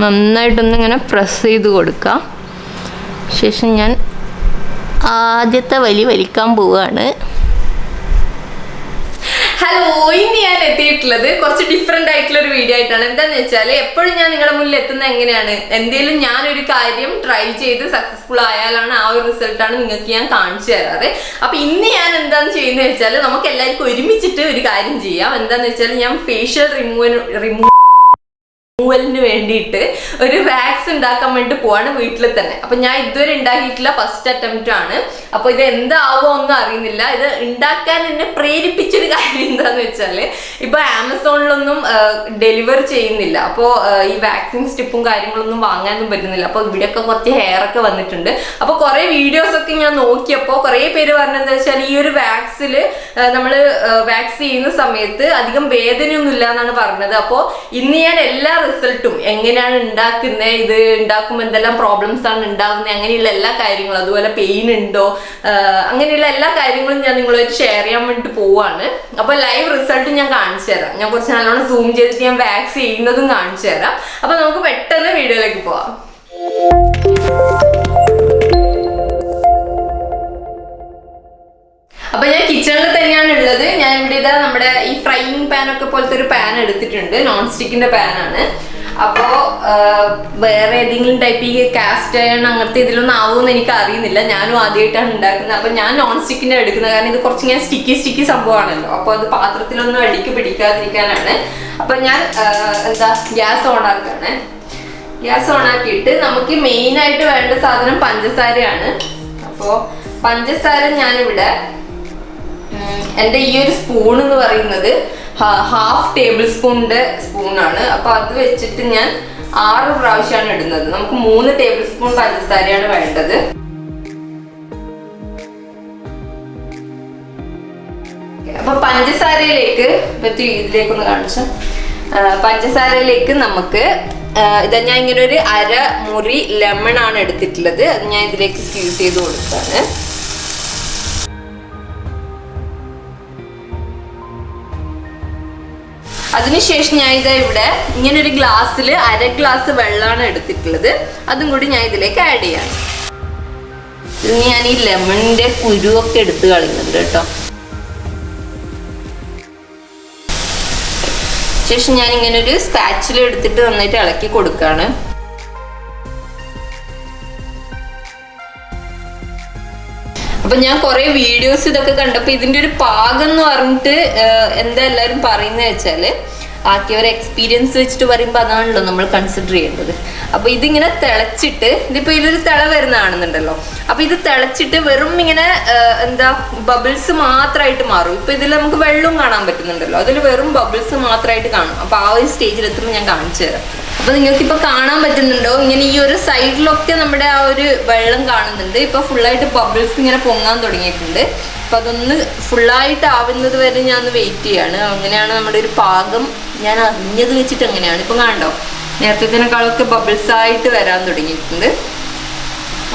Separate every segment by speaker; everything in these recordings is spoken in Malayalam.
Speaker 1: നന്നായിട്ടൊന്നിങ്ങനെ പ്രസ് ചെയ്ത് കൊടുക്കാം. ശേഷം ഞാൻ ആദ്യത്തെ വലിക്കാൻ പോവുകയാണ്. ഹലോ, ഇന്ന് ഞാൻ എത്തിയിട്ടുള്ളത് കുറച്ച് ഡിഫറെൻ്റ് ആയിട്ടുള്ള ഒരു വീഡിയോ ആയിട്ടാണ്. എന്താണെന്ന് വെച്ചാൽ എപ്പോഴും ഞാൻ നിങ്ങളുടെ മുന്നിൽ എത്തുന്നത് എങ്ങനെയാണ്, എന്തെങ്കിലും ഞാനൊരു കാര്യം ട്രൈ ചെയ്ത് സക്സസ്ഫുൾ ആയാലാണ് ആ ഒരു റിസൾട്ടാണ് നിങ്ങൾക്ക് ഞാൻ കാണിച്ചു തരാറ്. അപ്പം ഇന്ന് ഞാൻ എന്താണ് ചെയ്യുന്നത് വെച്ചാൽ നമുക്ക് എല്ലാവർക്കും ഒരുമിച്ചിട്ട് ഒരു കാര്യം ചെയ്യാം. എന്താണെന്ന് വെച്ചാൽ ഞാൻ ഫേഷ്യൽ റിമൂവലിന് വേണ്ടിയിട്ട് ഒരു വാക്സ് ഉണ്ടാക്കാൻ വേണ്ടി പോവാണ് വീട്ടിൽ തന്നെ. അപ്പം ഞാൻ ഇതുവരെ ഉണ്ടാക്കിയിട്ടില്ല, ഫസ്റ്റ് അറ്റംപ്റ്റ് ആണ്. അപ്പോൾ ഇത് എന്താവോ ഒന്നും അറിയുന്നില്ല. ഇത് ഉണ്ടാക്കാൻ എന്നെ പ്രേരിപ്പിച്ചൊരു കാര്യം എന്താന്ന് വെച്ചാൽ ഇപ്പോൾ ആമസോണിലൊന്നും ഡെലിവർ ചെയ്യുന്നില്ല. അപ്പോൾ ഈ വാക്സിൻ സ്റ്റിപ്പും കാര്യങ്ങളൊന്നും വാങ്ങാനൊന്നും പറ്റുന്നില്ല. അപ്പോൾ ഇവിടെയൊക്കെ കുറച്ച് ഹെയർ ഒക്കെ വന്നിട്ടുണ്ട്. അപ്പോൾ കുറേ വീഡിയോസൊക്കെ ഞാൻ നോക്കിയപ്പോൾ കുറേ പേര് പറഞ്ഞതെന്ന് വെച്ചാൽ ഈ ഒരു വാക്സിൽ നമ്മൾ വാക്സ് ചെയ്യുന്ന സമയത്ത് അധികം വേദനയൊന്നും ഇല്ല എന്നാണ് പറഞ്ഞത്. അപ്പോൾ ഇന്ന് ഞാൻ എല്ലാ റിസൾട്ടും എങ്ങനെയാണ് ഉണ്ടാക്കുന്നത്, ഇത് ഉണ്ടാക്കുമ്പോൾ എന്തെല്ലാം പ്രോബ്ലംസ് ആണ് ഉണ്ടാകുന്നത്, അങ്ങനെയുള്ള എല്ലാ കാര്യങ്ങളും, അതുപോലെ പെയിൻ ഉണ്ടോ, അങ്ങനെയുള്ള എല്ലാ കാര്യങ്ങളും ഞാൻ നിങ്ങളുമായിട്ട് ഷെയർ ചെയ്യാൻ വേണ്ടിട്ട് പോവാണ്. അപ്പോൾ ലൈവ് റിസൾട്ട് ഞാൻ കാണിച്ചു തരാം. ഞാൻ കുറച്ച് നല്ലോണം സൂം ചെയ്തിട്ട് ഞാൻ വാക്സ് ചെയ്യുന്നതും കാണിച്ചു തരാം. അപ്പോൾ നമുക്ക് പെട്ടെന്ന് വീഡിയോയിലേക്ക് പോവാം. അപ്പൊ ഞാൻ കിച്ചണിൽ തന്നെയാണ് ഉള്ളത്. ഞാൻ ഇവിടെ ഇതാ നമ്മുടെ ഈ ഫ്രൈയിങ് പാൻ ഒക്കെ പോലത്തെ ഒരു പാൻ എടുത്തിട്ടുണ്ട്. നോൺ സ്റ്റിക്കിന്റെ പാനാണ്. അപ്പോൾ വേറെ ഏതെങ്കിലും ടൈപ്പ് ഈ കാസ്റ്റ് അയൺ അങ്ങനത്തെ ഇതിലൊന്നും ആവുമെന്ന് എനിക്ക് അറിയുന്നില്ല. ഞാനും ആദ്യമായിട്ടാണ് ഉണ്ടാക്കുന്നത്. അപ്പം ഞാൻ നോൺ സ്റ്റിക്കിൻ്റെ എടുക്കുന്നത്. കാരണം ഇത് കുറച്ച് ഞാൻ സ്റ്റിക്കി സംഭവമാണല്ലോ. അപ്പോൾ അത് പാത്രത്തിലൊന്നും അടിക്ക് പിടിക്കാതിരിക്കാനാണ്. അപ്പം ഞാൻ ഗ്യാസ് ഓണാക്കുകയാണ്. ഗ്യാസ് ഓണാക്കിയിട്ട് നമുക്ക് മെയിനായിട്ട് വേണ്ട സാധനം പഞ്ചസാരയാണ്. അപ്പോൾ പഞ്ചസാര ഞാനിവിടെ എൻ്റെ ഈ ഒരു സ്പൂൺ എന്ന് പറയുന്നത് 1/2 ടേബിൾ സ്പൂണിൻ്റെ സ്പൂണാണ്. അപ്പോൾ അത് വെച്ചിട്ട് ഞാൻ 6 പ്രാവശ്യമാണ് ഇടുന്നത്. നമുക്ക് 3 ടേബിൾ സ്പൂൺ പഞ്ചസാരയാണ് വേണ്ടത്. അപ്പൊ പഞ്ചസാരയിലേക്ക് ഇതിലേക്കൊന്ന് കാണിച്ച പഞ്ചസാരയിലേക്ക് നമുക്ക് ഇതാ ഞാൻ ഇങ്ങനെ ഒരു 1/2 മുറി ലെമൺ ആണ് എടുത്തിട്ടുള്ളത്. അത് ഞാൻ ഇതിലേക്ക് സ്ക്വീസ് ചെയ്ത് കൊടുത്താണ്. അതിനുശേഷം ഞാൻ ഇതാ ഇവിടെ ഇങ്ങനെ ഒരു ഗ്ലാസ്സിൽ 1/2 ഗ്ലാസ് വെള്ളമാണ് എടുത്തിട്ടുള്ളത്. അതും കൂടി ഞാൻ ഇതിലേക്ക് ആഡ് ചെയ്യാണ്. ഇത് ഞാൻ ഈ ലെമണിന്റെ കുരുവൊക്കെ എടുത്ത് കളയുന്നുണ്ട് കേട്ടോ. ശേഷം ഞാൻ ഇങ്ങനെ ഒരു സ്പാച്ചില എടുത്തിട്ട് നന്നായിട്ട് ഇളക്കി കൊടുക്കാണ്. അപ്പൊ ഞാൻ കുറെ വീഡിയോസ് ഇതൊക്കെ കണ്ടപ്പോൾ ഇതിന്റെ ഒരു പാകം എന്ന് പറഞ്ഞിട്ട് എന്താ എല്ലാവരും പറയുന്നത് വെച്ചാല് ആക്കിയവരെ എക്സ്പീരിയൻസ് വെച്ചിട്ട് പറയുമ്പോൾ അതാണല്ലോ നമ്മൾ കൺസിഡർ ചെയ്യേണ്ടത്. അപ്പൊ ഇതിങ്ങനെ തിളച്ചിട്ട് ഇതിപ്പോ ഇതിലൊരു തിള വരുന്നതാണെന്നുണ്ടല്ലോ. അപ്പൊ ഇത് തിളച്ചിട്ട് വെറും ഇങ്ങനെ ബബിൾസ് മാത്രമായിട്ട് മാറും. ഇപ്പൊ ഇതിൽ നമുക്ക് വെള്ളവും കാണാൻ പറ്റുന്നുണ്ടല്ലോ, അതിൽ വെറും ബബിൾസ് മാത്രമായിട്ട് കാണും. അപ്പൊ ആ ഒരു സ്റ്റേജിൽ എത്തുമ്പോൾ ഞാൻ കാണിച്ചു തരാം. അപ്പൊ നിങ്ങൾക്ക് ഇപ്പൊ കാണാൻ പറ്റുന്നുണ്ടോ, ഇങ്ങനെ ഈ ഒരു സൈഡിലൊക്കെ നമ്മുടെ ആ ഒരു വെള്ളം കാണുന്നുണ്ട്. ഇപ്പൊ ഫുള്ളായിട്ട് ബബിൾസ് ഇങ്ങനെ പൊങ്ങാൻ തുടങ്ങിയിട്ടുണ്ട്. അപ്പൊ അതൊന്ന് ഫുള്ളായിട്ട് ആവുന്നത് വരെ ഞാൻ ഒന്ന് വെയിറ്റ് ചെയ്യാണ്. അങ്ങനെയാണ് നമ്മുടെ ഒരു പാകം. ഞാൻ അറിഞ്ഞത് വെച്ചിട്ട് അങ്ങനെയാണ്. ഇപ്പം കണ്ടോ, നേരത്തേക്കാളൊക്കെ ബബിൾസ് ആയിട്ട് വരാൻ തുടങ്ങിയിട്ടുണ്ട്.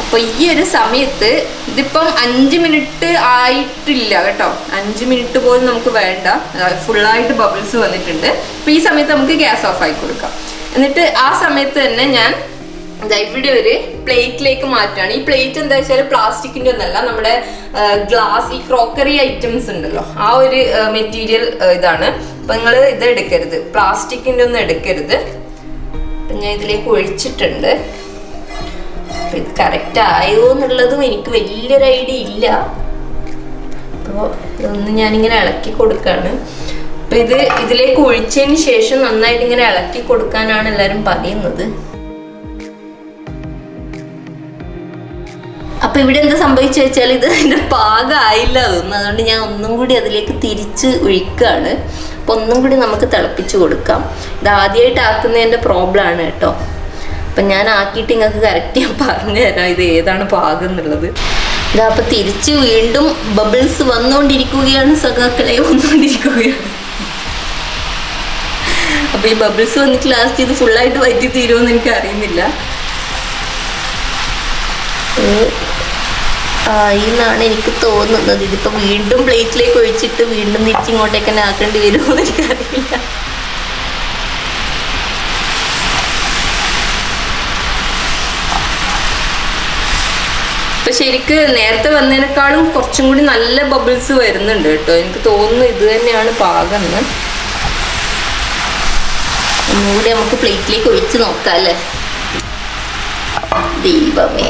Speaker 1: അപ്പോൾ ഈ ഒരു സമയത്ത് ഇതിപ്പം 5 മിനിറ്റ് ആയിട്ടില്ല കേട്ടോ. 5 മിനിറ്റ് പോലും നമുക്ക് വേണ്ട, ഫുള്ളായിട്ട് ബബിൾസ് വന്നിട്ടുണ്ട്. അപ്പോൾ ഈ സമയത്ത് നമുക്ക് ഗ്യാസ് ഓഫ് ആക്കി കൊടുക്കാം. എന്നിട്ട് ആ സമയത്ത് തന്നെ ഞാൻ ഇവിടെ ഒരു പ്ലേറ്റിലേക്ക് മാറ്റുകയാണ്. ഈ പ്ലേറ്റ് എന്താ വെച്ചാൽ പ്ലാസ്റ്റിക്കിൻ്റെ ഒന്നല്ല, നമ്മുടെ ഗ്ലാസ്, ഈ ക്രോക്കറി ഐറ്റംസ് ഉണ്ടല്ലോ, ആ ഒരു മെറ്റീരിയൽ ഇതാണ്. അപ്പം നിങ്ങൾ ഇത് എടുക്കരുത്, പ്ലാസ്റ്റിക്കിൻ്റെ ഒന്നും എടുക്കരുത്. അപ്പം ഞാൻ ഇതിലേക്ക് ഒഴിച്ചിട്ടുണ്ട്. അപ്പം ഇത് കറക്റ്റ് ആയോ എന്നുള്ളതും എനിക്ക് വലിയൊരു ഐഡിയ ഇല്ല. അപ്പോൾ ഇതൊന്ന് ഞാനിങ്ങനെ ഇളക്കി കൊടുക്കുകയാണ്. അപ്പം ഇതിലേക്ക് ഒഴിച്ചതിന് ശേഷം നന്നായിട്ട് ഇങ്ങനെ ഇളക്കി കൊടുക്കാനാണ് എല്ലാവരും പറയുന്നത്. അപ്പൊ ഇവിടെ എന്താ സംഭവിച്ചു വെച്ചാൽ ഇത് അതിന്റെ പാകമായില്ല തോന്നുന്നു. അതുകൊണ്ട് ഞാൻ ഒന്നും കൂടി അതിലേക്ക് തിരിച്ച് ഒഴിക്കുകയാണ്. അപ്പൊ ഒന്നും കൂടി നമുക്ക് തിളപ്പിച്ച് കൊടുക്കാം. ഇത് ആദ്യമായിട്ട് ആക്കുന്നതിന്റെ പ്രോബ്ലം ആണ് കേട്ടോ. അപ്പൊ ഞാൻ ആക്കിയിട്ട് നിങ്ങൾക്ക് കറക്റ്റ് ഞാൻ പറഞ്ഞു തരാം ഇത് ഏതാണ് പാകം എന്നുള്ളത്. ഇതാ അപ്പൊ തിരിച്ച് വീണ്ടും ബബിൾസ് വന്നുകൊണ്ടിരിക്കുകയാണ് സഖാക്കളെ, വന്നുകൊണ്ടിരിക്കുകയാണ്. അപ്പൊ ഈ ബബിൾസ് വന്നിട്ട് ലാസ്റ്റ് ഇത് ഫുള്ളായിട്ട് വറ്റി തീരുമെന്ന് എനിക്ക് അറിയുന്നില്ല. എന്നാണ് എനിക്ക് തോന്നുന്നത്. ഇതിപ്പോൾ വീണ്ടും പ്ലേറ്റിലേക്ക് ഒഴിച്ചിട്ട് വീണ്ടും തിരിച്ചിങ്ങോട്ടേക്ക് തന്നെ ആക്കേണ്ടി വരുമോ എന്ന് എനിക്കറിയില്ല. ഇപ്പൊ ശരിക്ക് നേരത്തെ വന്നതിനേക്കാളും കുറച്ചും കൂടി നല്ല ബബിൾസ് വരുന്നുണ്ട് കേട്ടോ. എനിക്ക് തോന്നുന്നു ഇത് തന്നെയാണ് പാകം. ഒന്നുകൂടി നമുക്ക് പ്ലേറ്റിലേക്ക് ഒഴിച്ച് നോക്കാം അല്ലേ. ദൈവമേ,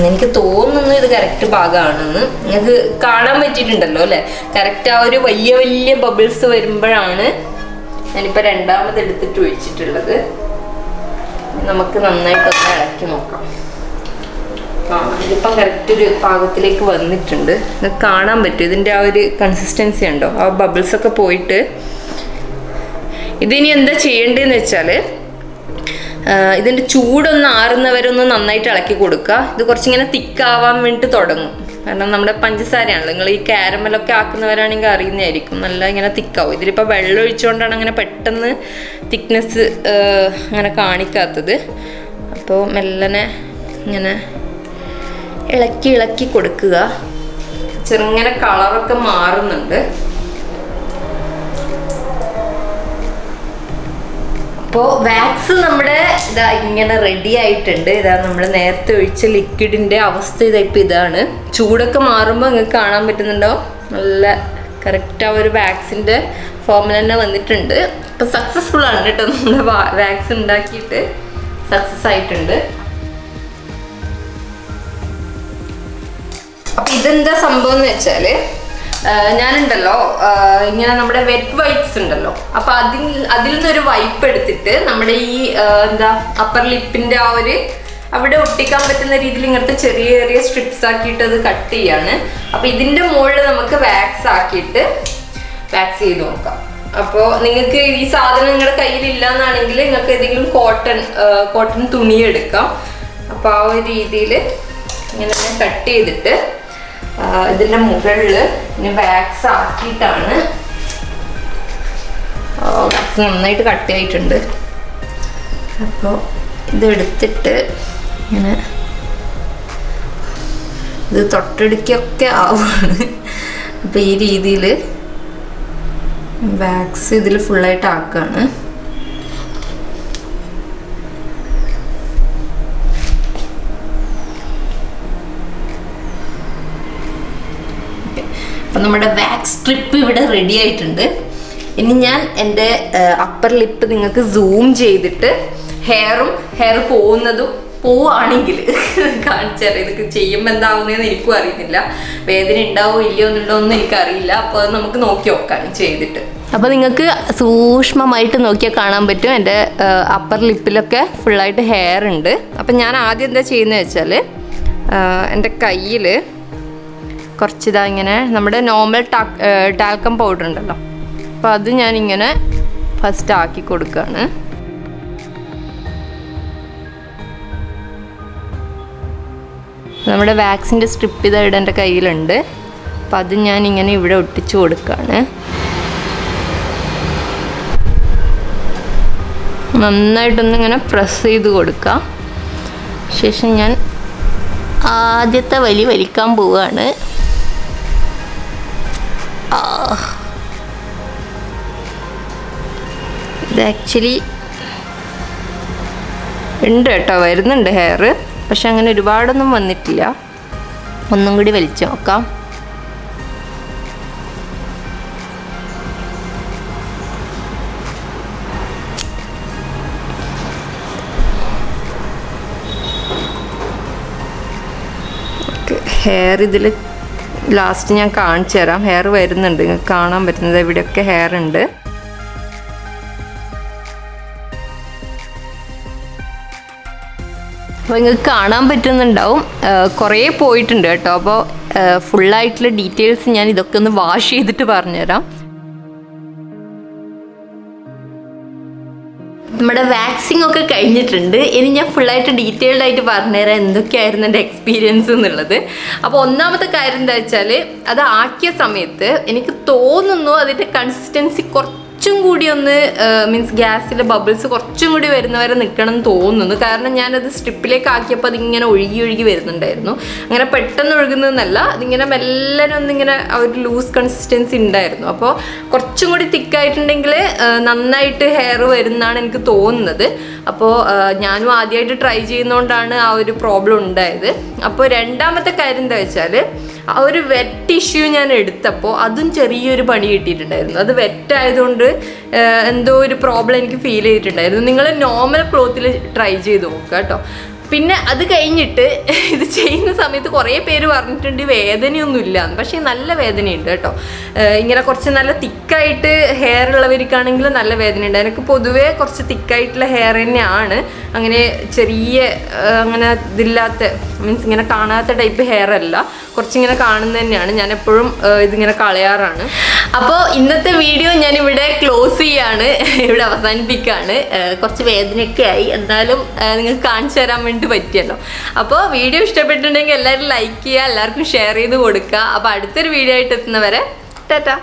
Speaker 1: എനിക്ക് തോന്നുന്നു ഇത് കറക്റ്റ് പാകമാണെന്ന്. നിങ്ങൾക്ക് കാണാൻ പറ്റിയിട്ടുണ്ടല്ലോ അല്ലെ. കറക്റ്റ് ആ ഒരു വലിയ വലിയ ബബിൾസ് വരുമ്പോഴാണ് ഞാനിപ്പോൾ രണ്ടാമത് എടുത്തിട്ട് ഒഴിച്ചിട്ടുള്ളത്. നമുക്ക് നന്നായിട്ടൊന്ന് ഇളക്കി നോക്കാം. ഇതിപ്പം കറക്റ്റ് ഒരു പാകത്തിലേക്ക് വന്നിട്ടുണ്ട്. ഇത് കാണാൻ പറ്റും ഇതിൻ്റെ ആ ഒരു കൺസിസ്റ്റൻസി ഉണ്ടോ, ആ ബബിൾസ് ഒക്കെ പോയിട്ട്. ഇതിനി എന്താ ചെയ്യേണ്ടതെന്ന് വെച്ചാൽ ഇതിൻ്റെ ചൂടൊന്ന് ആറുന്നവരൊന്ന് നന്നായിട്ട് ഇളക്കി കൊടുക്കുക. ഇത് കുറച്ചിങ്ങനെ തിക്കാവാൻ വേണ്ടിയിട്ട് തുടങ്ങും. കാരണം നമ്മുടെ പഞ്ചസാരയാണല്ലോ, നിങ്ങൾ ഈ കാരമലൊക്കെ ആക്കുന്നവരാണെങ്കിൽ അറിയുന്നതായിരിക്കും. നല്ല ഇങ്ങനെ തിക്കാവും. ഇതിലിപ്പോൾ വെള്ളം ഒഴിച്ചുകൊണ്ടാണ് അങ്ങനെ പെട്ടെന്ന് തിക്നെസ് അങ്ങനെ കാണിക്കാത്തത്. അപ്പോൾ മെല്ലനെ ഇങ്ങനെ ഇളക്കി ഇളക്കി കൊടുക്കുക. ചെറുങ്ങനെ കളറൊക്കെ മാറുന്നുണ്ട്. അപ്പോൾ വാക്സ് നമ്മുടെ ഇതാ ഇങ്ങനെ റെഡി ആയിട്ടുണ്ട്. ഇതാ നമ്മൾ നേരത്തെ ഒഴിച്ച ലിക്വിഡിൻ്റെ അവസ്ഥ ഇതായിപ്പോൾ ഇതാണ്. ചൂടൊക്കെ മാറുമ്പോൾ നിങ്ങൾക്ക് കാണാൻ പറ്റുന്നുണ്ടോ, നല്ല കറക്റ്റ് ആ ഒരു വാക്സിൻ്റെ ഫോമിൽ തന്നെ വന്നിട്ടുണ്ട്. ഇപ്പം സക്സസ്ഫുൾ ആണ് കേട്ടോ, നമ്മുടെ വാക്സ് ഉണ്ടാക്കിയിട്ട് സക്സസ് ആയിട്ടുണ്ട്. അപ്പം ഇതെന്താ സംഭവം എന്ന് വെച്ചാൽ ഞാനുണ്ടല്ലോ ഇങ്ങനെ നമ്മുടെ വെറ്റ് വൈപ്സ് ഉണ്ടല്ലോ, അപ്പം അതിൽ നിന്നൊരു വൈപ്പ് എടുത്തിട്ട് നമ്മുടെ ഈ എന്താ അപ്പർ ലിപ്പിൻ്റെ ആ ഒരു അവിടെ ഒട്ടിക്കാൻ പറ്റുന്ന രീതിയിൽ ഇങ്ങനത്തെ ചെറിയ ചെറിയ സ്ട്രിപ്സ് ആക്കിയിട്ട് അത് കട്ട് ചെയ്യാണ്. അപ്പം ഇതിൻ്റെ മുകളിൽ നമുക്ക് വാക്സ് ആക്കിയിട്ട് വാക്സ് ചെയ്ത് നോക്കാം. അപ്പോൾ നിങ്ങൾക്ക് ഈ സാധനം നിങ്ങളുടെ കയ്യിലില്ല എന്നാണെങ്കിൽ നിങ്ങൾക്ക് ഏതെങ്കിലും കോട്ടൺ തുണി എടുക്കാം. അപ്പോൾ ആ ഒരു രീതിയിൽ ഇങ്ങനെ കട്ട് ചെയ്തിട്ട് ഇതിൻ്റെ മുകളിൽ ഇനി വാക്സ് ആക്കിയിട്ടാണ്. വാക്സ് നന്നായിട്ട് കട്ട് ചെയ്തിട്ടുണ്ട്. അപ്പോൾ ഇതെടുത്തിട്ട് ഇങ്ങനെ ഇത് തൊട്ടടുക്കൊക്കെ ആവുകയാണ്. അപ്പോൾ ഈ രീതിയിൽ വാക്സ് ഇതിൽ ഫുള്ളായിട്ട് ആക്കുകയാണ്. അപ്പം നമ്മുടെ വാക്സ് സ്ട്രിപ്പ് ഇവിടെ റെഡി ആയിട്ടുണ്ട്. ഇനി ഞാൻ എൻ്റെ അപ്പർ ലിപ്പ് നിങ്ങൾക്ക് സൂം ചെയ്തിട്ട് ഹെയർ പോവുകയാണെങ്കിൽ കാണിച്ചാൽ ഇതൊക്കെ ചെയ്യുമ്പോൾ എന്താവുന്നതെന്ന് എനിക്കും അറിയുന്നില്ല. വേദന ഉണ്ടാവോ ഇല്ലയോ എന്നുള്ളതൊന്നും എനിക്കറിയില്ല. അപ്പോൾ അത് നമുക്ക് നോക്കി നോക്കാം ചെയ്തിട്ട്. അപ്പോൾ നിങ്ങൾക്ക് സൂക്ഷ്മമായിട്ട് നോക്കിയാൽ കാണാൻ പറ്റും എൻ്റെ അപ്പർ ലിപ്പിലൊക്കെ ഫുള്ളായിട്ട് ഹെയർ ഉണ്ട്. അപ്പം ഞാൻ ആദ്യം എന്താ ചെയ്യുന്നത് വെച്ചാൽ എൻ്റെ കയ്യിൽ കുറച്ചിതാ ഇങ്ങനെ നമ്മുടെ നോർമൽ ടാൽക്കം പൗഡർ ഉണ്ടല്ലോ, അപ്പോൾ അത് ഞാനിങ്ങനെ ഫസ്റ്റ് ആക്കി കൊടുക്കുകയാണ്. നമ്മുടെ വാക്സിൻ്റെ സ്ട്രിപ്പ് ഇതായിട്ട് എൻ്റെ കയ്യിലുണ്ട്. അപ്പം അത് ഞാനിങ്ങനെ ഇവിടെ ഒട്ടിച്ചു കൊടുക്കുകയാണ്. നന്നായിട്ടൊന്നിങ്ങനെ പ്രസ് ചെയ്ത് കൊടുക്കാം. ശേഷം ഞാൻ ആദ്യത്തെ വലിക്കാൻ പോവുകയാണ്. ഇത് ആക്ച്വലി ഉണ്ട് കേട്ടോ, വരുന്നുണ്ട് ഹെയർ. പക്ഷെ അങ്ങനെ ഒരുപാടൊന്നും വന്നിട്ടില്ല. ഒന്നും കൂടി വലിച്ചു നോക്കാം. ഹെയർ ഇതിൽ ലാസ്റ്റ് ഞാൻ കാണിച്ചു തരാം. ഹെയർ വരുന്നുണ്ട്, നിങ്ങൾക്ക് കാണാൻ പറ്റുന്നത് ഇവിടെയൊക്കെ ഹെയർ ഉണ്ട്. അപ്പോൾ നിങ്ങൾക്ക് കാണാൻ പറ്റുന്നുണ്ടാവും കുറേ പോയിട്ടുണ്ട് കേട്ടോ. അപ്പോൾ ഫുള്ളായിട്ടുള്ള ഡീറ്റെയിൽസ് ഞാൻ ഇതൊക്കെ ഒന്ന് വാഷ് ചെയ്തിട്ട് പറഞ്ഞുതരാം. നമ്മുടെ വാക്സിംഗ് ഒക്കെ കഴിഞ്ഞിട്ടുണ്ട്. ഇനി ഞാൻ ഫുള്ളായിട്ട് ഡീറ്റെയിൽഡ് ആയിട്ട് പറഞ്ഞുതരാം എന്തൊക്കെയായിരുന്നു എൻ്റെ എക്സ്പീരിയൻസ് എന്നുള്ളത്. അപ്പോൾ ഒന്നാമത്തെ കാര്യം എന്താ വെച്ചാൽ, അത് ആക്കിയ സമയത്ത് എനിക്ക് തോന്നുന്നു അതിൻ്റെ കൺസിസ്റ്റൻസി കുറച്ച് കുറച്ചും കൂടി ഒന്ന് മീൻസ് ഗ്യാസിലെ ബബിൾസ് കുറച്ചും കൂടി വരുന്നവരെ നിൽക്കണം എന്ന് തോന്നുന്നു. കാരണം ഞാനത് സ്ട്രിപ്പിലേക്ക് ആക്കിയപ്പോൾ അതിങ്ങനെ ഒഴുകി വരുന്നുണ്ടായിരുന്നു. അങ്ങനെ പെട്ടെന്ന് ഒഴുകുന്നതെന്നല്ല, അതിങ്ങനെ മെല്ലനെ ഒന്നിങ്ങനെ ഒരു ലൂസ് കൺസിസ്റ്റൻസി ഉണ്ടായിരുന്നു. അപ്പോൾ കുറച്ചും കൂടി തിക്കായിട്ടുണ്ടെങ്കിൽ നന്നായിട്ട് ഹെയർ വരുന്നതാണ് എനിക്ക് തോന്നുന്നത്. അപ്പോൾ ഞാനും ആദ്യമായിട്ട് ട്രൈ ചെയ്യുന്നതുകൊണ്ടാണ് ആ ഒരു പ്രോബ്ലം ഉണ്ടായത്. അപ്പോൾ രണ്ടാമത്തെ കാര്യം എന്താ വെച്ചാൽ, ആ ഒരു വെറ്റ് ഇഷ്യൂ ഞാൻ എടുത്തപ്പോൾ അതും ചെറിയൊരു പണി കിട്ടിയിട്ടുണ്ടായിരുന്നു. അത് വെറ്റായതുകൊണ്ട് എന്തോ ഒരു പ്രോബ്ലം എനിക്ക് ഫീൽ ചെയ്തിട്ടുണ്ടായിരുന്നു. നിങ്ങൾ നോർമൽ ക്ലോത്തിൽ ട്രൈ ചെയ്ത് നോക്കുക കേട്ടോ. പിന്നെ അത് കഴിഞ്ഞിട്ട് ഇത് ചെയ്യുന്ന സമയത്ത് കുറേ പേര് പറഞ്ഞിട്ടുണ്ട് വേദനയൊന്നുമില്ല എന്ന്. പക്ഷേ നല്ല വേദനയുണ്ട് കേട്ടോ. ഇങ്ങനെ കുറച്ച് നല്ല തിക്കായിട്ട് ഹെയർ ഉള്ളവർക്കാണെങ്കിൽ നല്ല വേദനയുണ്ട്. എനിക്ക് പൊതുവേ കുറച്ച് തിക്കായിട്ടുള്ള ഹെയർ തന്നെയാണ്. അങ്ങനെ ചെറിയ അങ്ങനെ ഇതില്ലാത്ത മീൻസ് ഇങ്ങനെ കാണാത്ത ടൈപ്പ് ഹെയർ അല്ല, കുറച്ചിങ്ങനെ കാണുന്നത് തന്നെയാണ്. ഞാൻ എപ്പോഴും ഇതിങ്ങനെ കളയാറാണ്. അപ്പോൾ ഇന്നത്തെ വീഡിയോ ഞാനിവിടെ ക്ലോസ് ചെയ്യാണ്, ഇവിടെ അവസാനിപ്പിക്കുകയാണ്. കുറച്ച് വേദനയൊക്കെ ആയി, എന്നാലും നിങ്ങൾക്ക് കാണിച്ചു തരാൻ വേണ്ടി പറ്റിയല്ലോ. അപ്പോൾ വീഡിയോ ഇഷ്ടപ്പെട്ടിട്ടുണ്ടെങ്കിൽ എല്ലാവരും ലൈക്ക് ചെയ്യുക, എല്ലാവർക്കും ഷെയർ ചെയ്ത് കൊടുക്കുക. അപ്പോൾ അടുത്തൊരു വീഡിയോ ആയിട്ട് എത്തുന്നവരെ ടാറ്റാ.